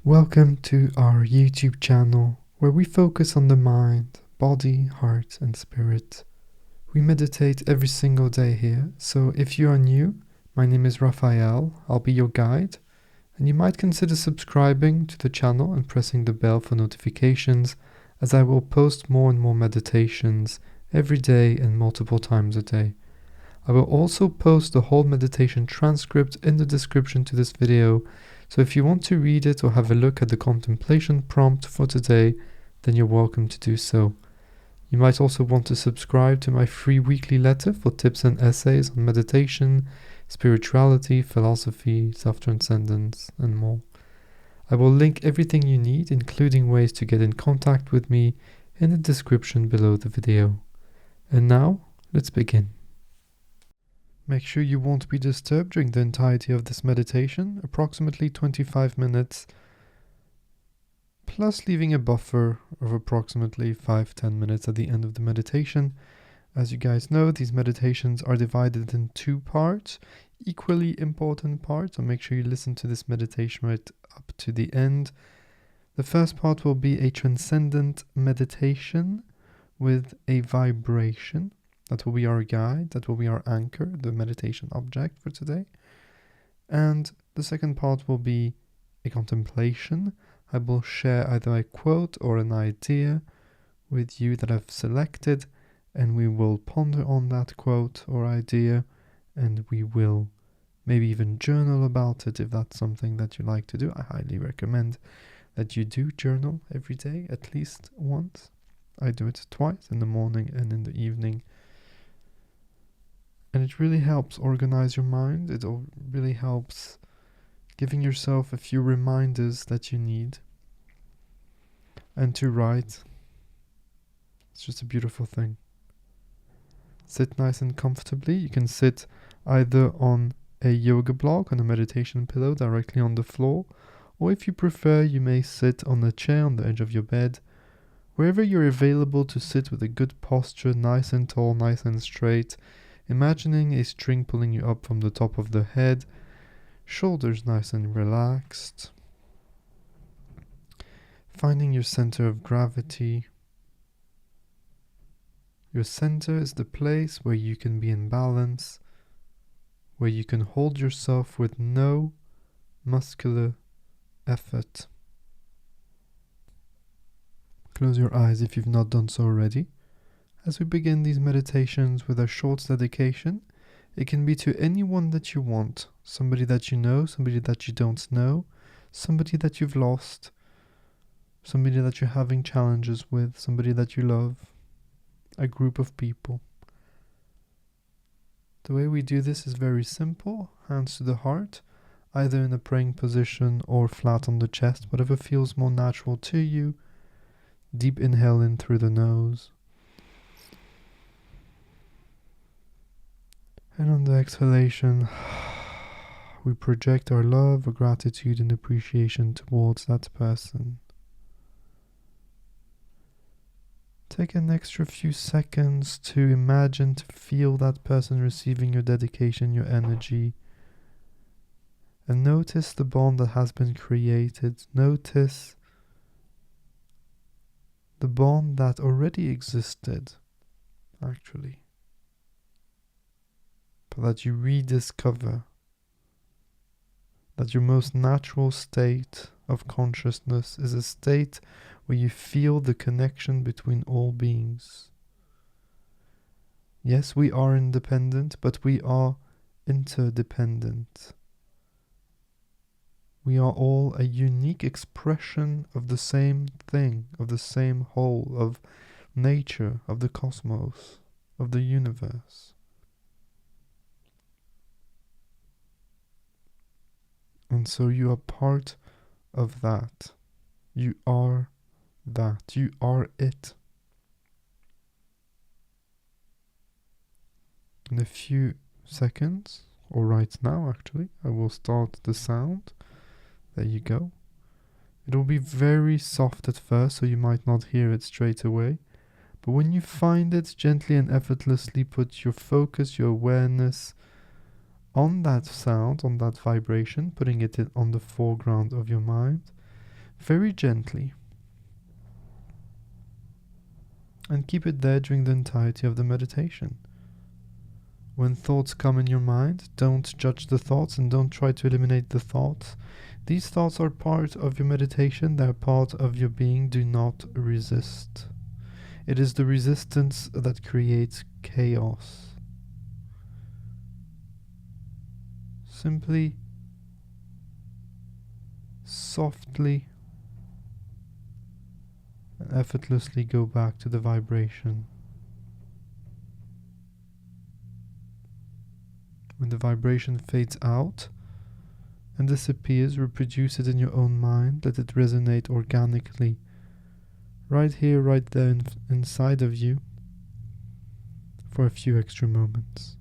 Welcome to our YouTube channel, where we focus on the mind, body, heart, and spirit. We meditate every single day here, so if you are new, my name is Raphael, I'll be your guide, and you might consider subscribing to the channel and pressing the bell for notifications, as I will post more and more meditations every day and multiple times a day. I will also post the whole meditation transcript in the description to this video, so if you want to read it or have a look at the contemplation prompt for today, then you're welcome to do so. You might also want to subscribe to my free weekly letter for tips and essays on meditation, spirituality, philosophy, self-transcendence, and more. I will link everything you need, including ways to get in contact with me, in the description below the video. And now, let's begin. Make sure you won't be disturbed during the entirety of this meditation, approximately 25 minutes, plus leaving a buffer of approximately 5-10 minutes at the end of the meditation. As you guys know, these meditations are divided in two parts, equally important parts, so make sure you listen to this meditation right up to the end. The first part will be a transcendent meditation with a vibration. That will be our guide, that will be our anchor, the meditation object for today. And the second part will be a contemplation. I will share either a quote or an idea with you that I've selected, and we will ponder on that quote or idea, and we will maybe even journal about it if that's something that you like to do. I highly recommend that you do journal every day, at least once. I do it twice, in the morning and in the evening. And it really helps organize your mind. It really helps giving yourself a few reminders that you need. And to write, it's just a beautiful thing. Sit nice and comfortably. You can sit either on a yoga block, on a meditation pillow directly on the floor, or if you prefer, you may sit on a chair on the edge of your bed. Wherever you're available to sit with a good posture, nice and tall, nice and straight, imagining a string pulling you up from the top of the head, shoulders nice and relaxed, finding your center of gravity. Your center is the place where you can be in balance, where you can hold yourself with no muscular effort. Close your eyes if you've not done so already. As we begin these meditations with a short dedication, it can be to anyone that you want, somebody that you know, somebody that you don't know, somebody that you've lost, somebody that you're having challenges with, somebody that you love, a group of people. The way we do this is very simple, hands to the heart, either in a praying position or flat on the chest, whatever feels more natural to you. Deep inhale in through the nose. And on the exhalation, we project our love, our gratitude, and appreciation towards that person. Take an extra few seconds to imagine, to feel that person receiving your dedication, your energy. And notice the bond that has been created. Notice the bond that already existed, actually, but that you rediscover, that your most natural state of consciousness is a state where you feel the connection between all beings. Yes, we are independent, but we are interdependent. We are all a unique expression of the same thing, of the same whole, of nature, of the cosmos, of the universe. And so you are part of that. You are that. You are it. In a few seconds, or right now actually, I will start the sound. There you go. It will be very soft at first, so you might not hear it straight away. But when you find it, gently and effortlessly put your focus, your awareness on that sound, on that vibration, putting it on the foreground of your mind. very gently, and keep it there during the entirety of the meditation. When thoughts come in your mind, don't judge the thoughts and don't try to eliminate the thoughts. These thoughts are part of your meditation, they're part of your being. Do not resist. It is the resistance that creates chaos. Simply, softly, and effortlessly go back to the vibration. When the vibration fades out and disappears, reproduce it in your own mind. Let it resonate organically, right here, right there inside of you, for a few extra moments.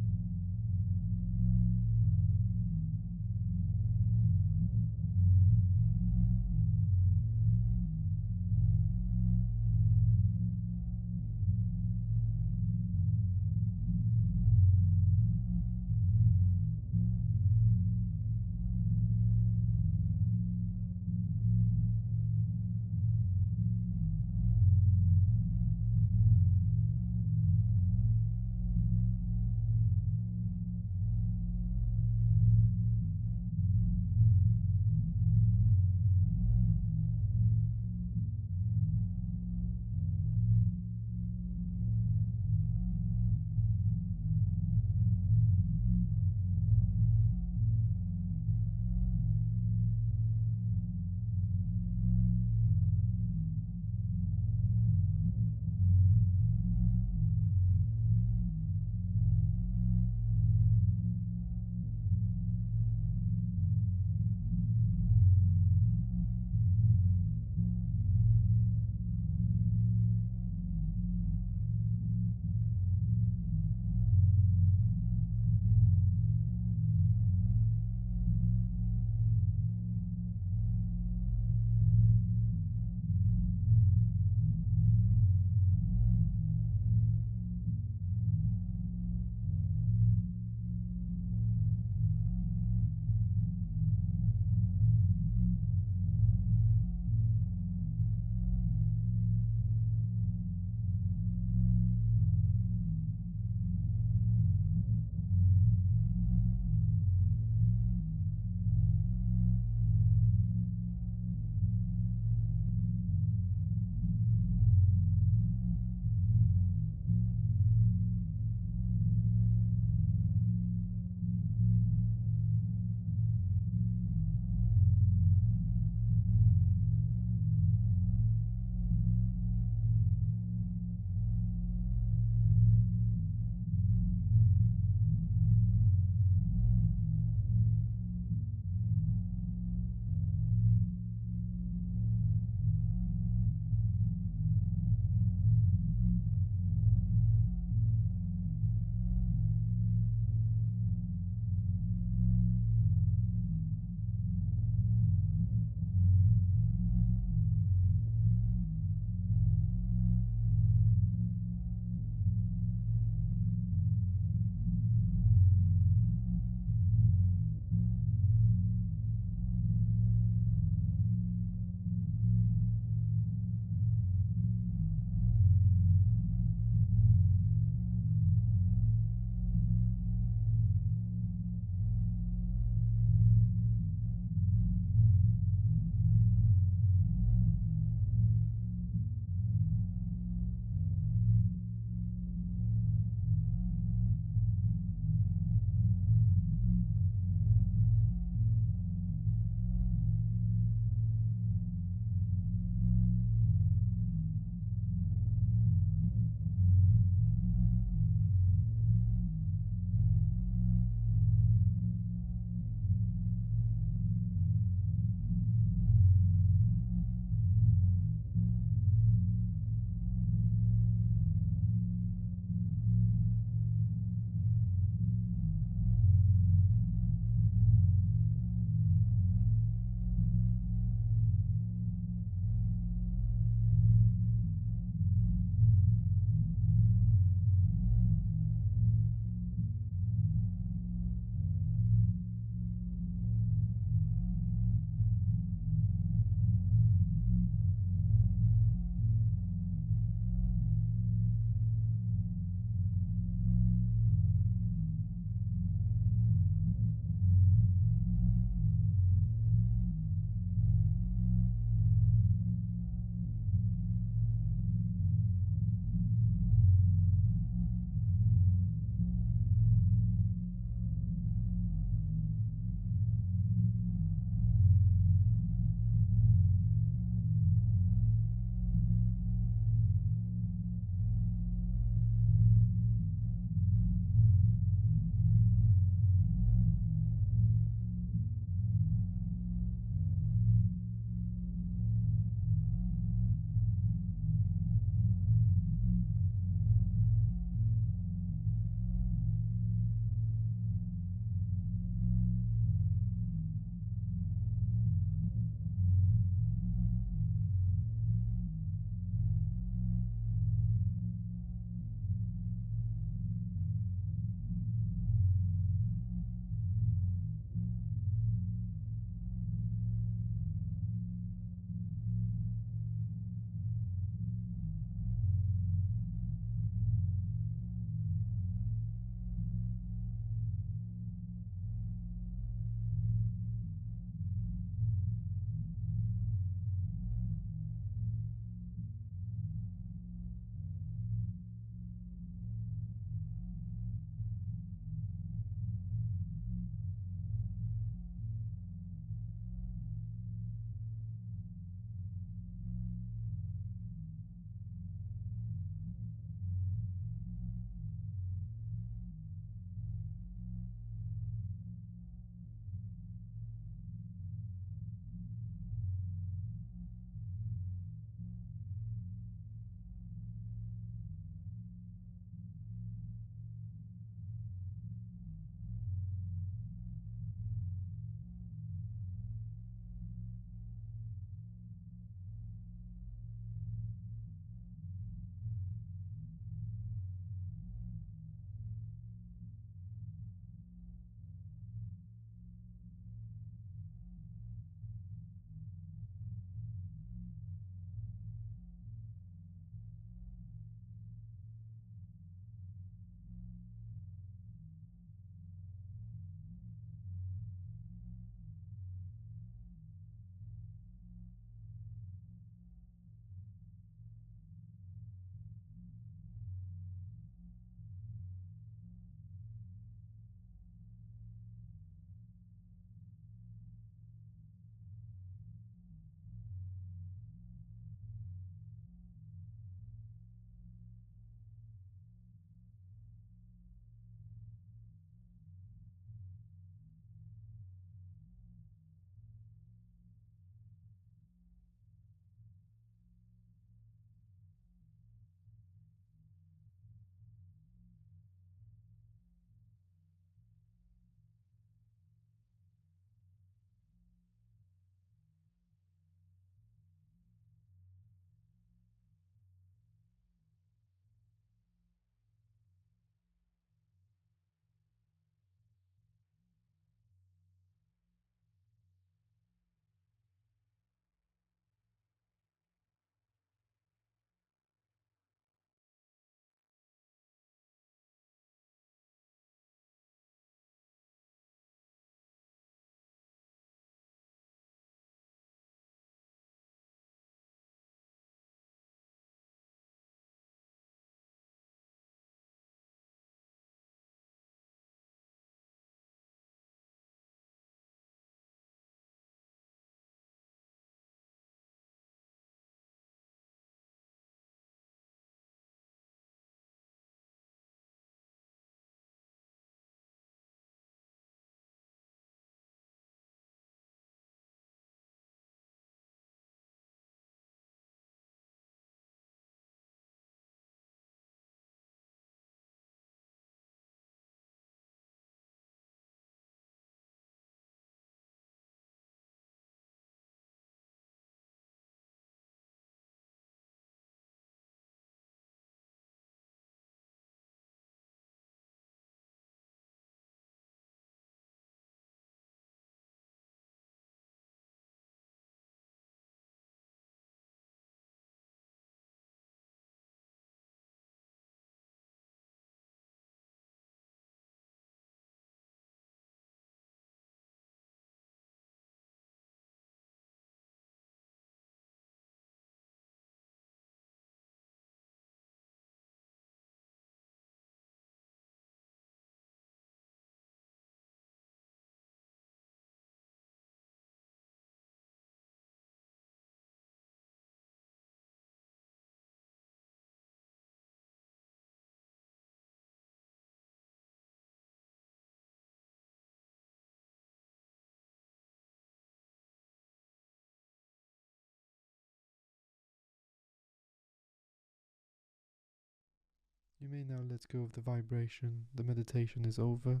You may now let go of the vibration. The meditation is over.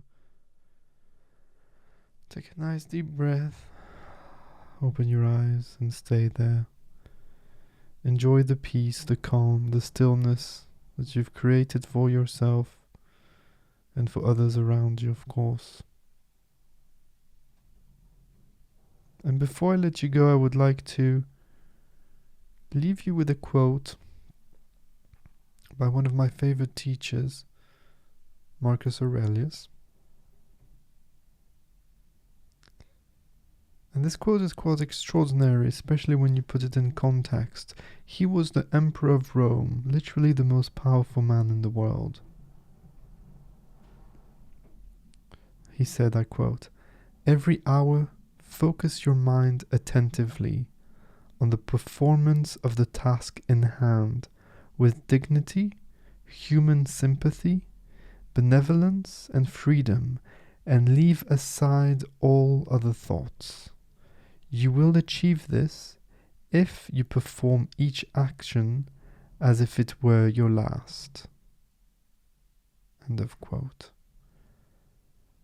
Take a nice deep breath. Open your eyes and stay there. Enjoy the peace, the calm, the stillness that you've created for yourself and for others around you, of course. And before I let you go, I would like to leave you with a quote by one of my favorite teachers, Marcus Aurelius. And this quote is quite extraordinary, especially when you put it in context. He was the Emperor of Rome, literally the most powerful man in the world. He said, I quote, "Every hour, focus your mind attentively on the performance of the task in hand with dignity, human sympathy, benevolence, and freedom, and leave aside all other thoughts. You will achieve this if you perform each action as if it were your last." End of quote.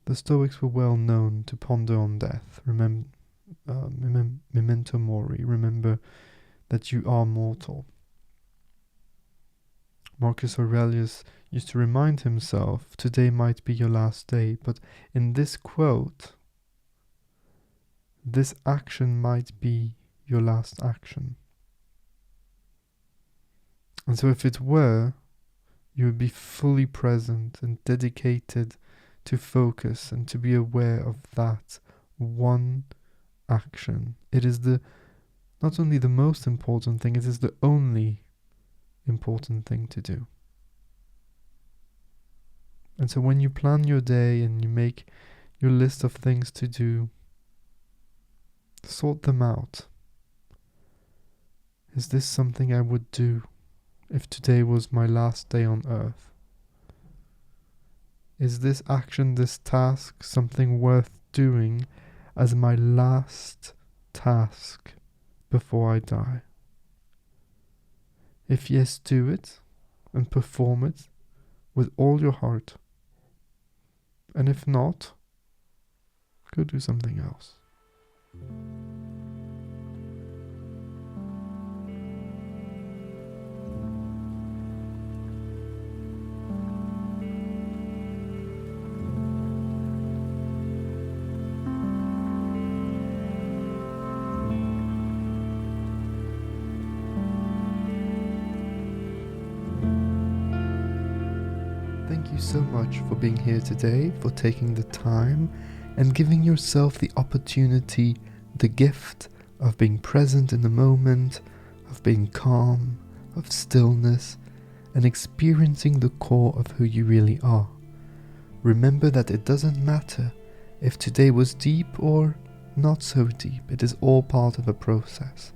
The Stoics were well known to ponder on death. Memento mori, remember that you are mortal. Marcus Aurelius used to remind himself, today might be your last day, but in this quote, this action might be your last action. And so if it were, you would be fully present and dedicated to focus and to be aware of that one action. It is not only the most important thing, it is the only important thing to do. And so when you plan your day and you make your list of things to do, sort them out. Is this something I would do if today was my last day on earth? Is this action, this task, something worth doing as my last task before I die? If yes, do it and perform it with all your heart. And if not, go do something else. Thank you so much for being here today, for taking the time and giving yourself the opportunity, the gift of being present in the moment, of being calm, of stillness, and experiencing the core of who you really are. Remember that it doesn't matter if today was deep or not so deep. It is all part of a process.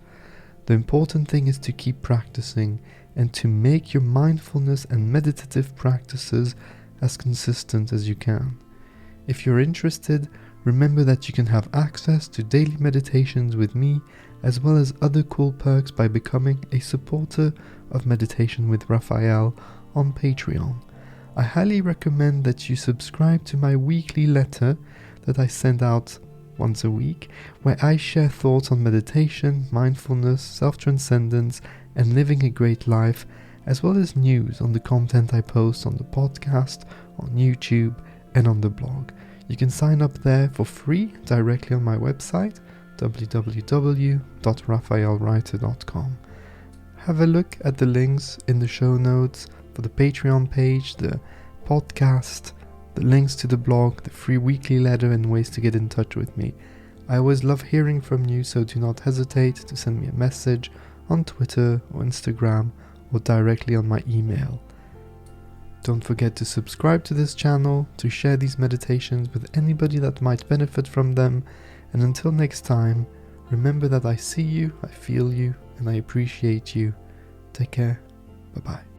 The important thing is to keep practicing and to make your mindfulness and meditative practices as consistent as you can. If you're interested, remember that you can have access to daily meditations with me, as well as other cool perks by becoming a supporter of Meditation with Raphael on Patreon. I highly recommend that you subscribe to my weekly letter that I send out once a week, where I share thoughts on meditation, mindfulness, self-transcendence, and living a great life, as well as news on the content I post on the podcast, on YouTube, and on the blog. You can sign up there for free directly on my website, www.raphaelreiter.com. Have a look at the links in the show notes for the Patreon page, the podcast, the links to the blog, the free weekly letter, and ways to get in touch with me. I always love hearing from you, so do not hesitate to send me a message on Twitter or Instagram or directly on my email. Don't forget to subscribe to this channel, to share these meditations with anybody that might benefit from them, and until next time, remember that I see you, I feel you, and I appreciate you. Take care. Bye-bye.